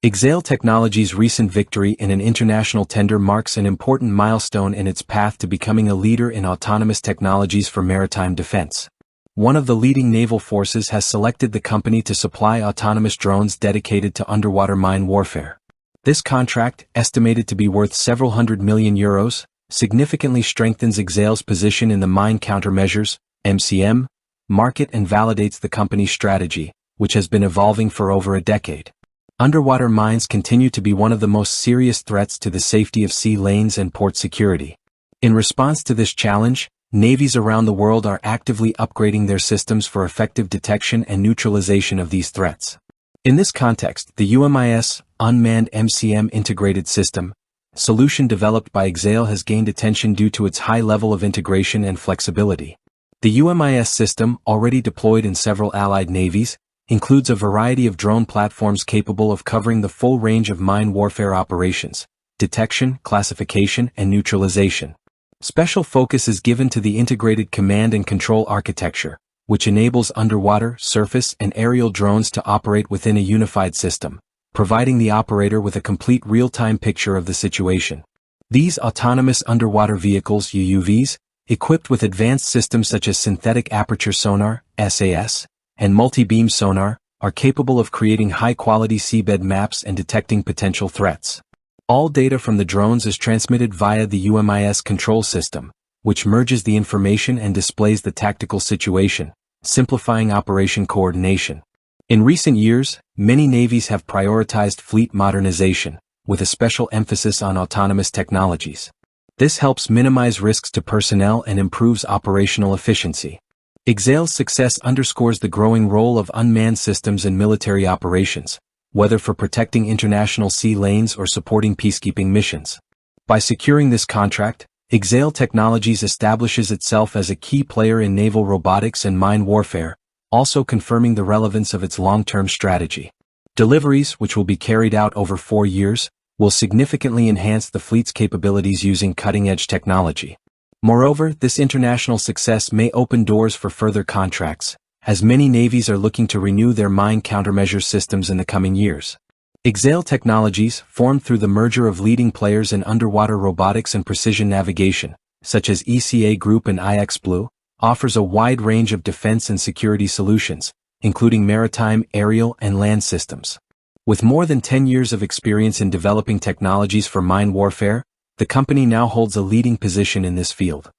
Exail Technologies' recent victory in an international tender marks an important milestone in its path to becoming a leader in autonomous technologies for maritime defense. One of the leading naval forces has selected the company to supply autonomous drones dedicated to underwater mine warfare. This contract, estimated to be worth several hundred million euros, significantly strengthens Exail's position in the mine countermeasures (MCM) market and validates the company's strategy, which has been evolving for over a decade. Underwater mines continue to be one of the most serious threats to the safety of sea lanes and port security. In response to this challenge, navies around the world are actively upgrading their systems for effective detection and neutralization of these threats. In this context, the UMIS, Unmanned MCM Integrated System, solution developed by Exail has gained attention due to its high level of integration and flexibility. The UMIS system, already deployed in several allied navies, includes a variety of drone platforms capable of covering the full range of mine warfare operations, detection, classification, and neutralization. Special focus is given to the integrated command and control architecture, which enables underwater, surface, and aerial drones to operate within a unified system, providing the operator with a complete real-time picture of the situation. These autonomous underwater vehicles (UUVs), equipped with advanced systems such as Synthetic Aperture Sonar (SAS), and multi-beam sonar, are capable of creating high-quality seabed maps and detecting potential threats. All data from the drones is transmitted via the UMIS control system, which merges the information and displays the tactical situation, simplifying operation coordination. In recent years, many navies have prioritized fleet modernization, with a special emphasis on autonomous technologies. This helps minimize risks to personnel and improves operational efficiency. Exail's success underscores the growing role of unmanned systems in military operations, whether for protecting international sea lanes or supporting peacekeeping missions. By securing this contract, Exail Technologies establishes itself as a key player in naval robotics and mine warfare, also confirming the relevance of its long-term strategy. Deliveries, which will be carried out over 4 years, will significantly enhance the fleet's capabilities using cutting-edge technology. Moreover, this international success may open doors for further contracts, as many navies are looking to renew their mine countermeasure systems in the coming years. Exail Technologies, formed through the merger of leading players in underwater robotics and precision navigation, such as ECA Group and IXBlue, offers a wide range of defense and security solutions, including maritime, aerial, and land systems. With more than 10 years of experience in developing technologies for mine warfare, the company now holds a leading position in this field.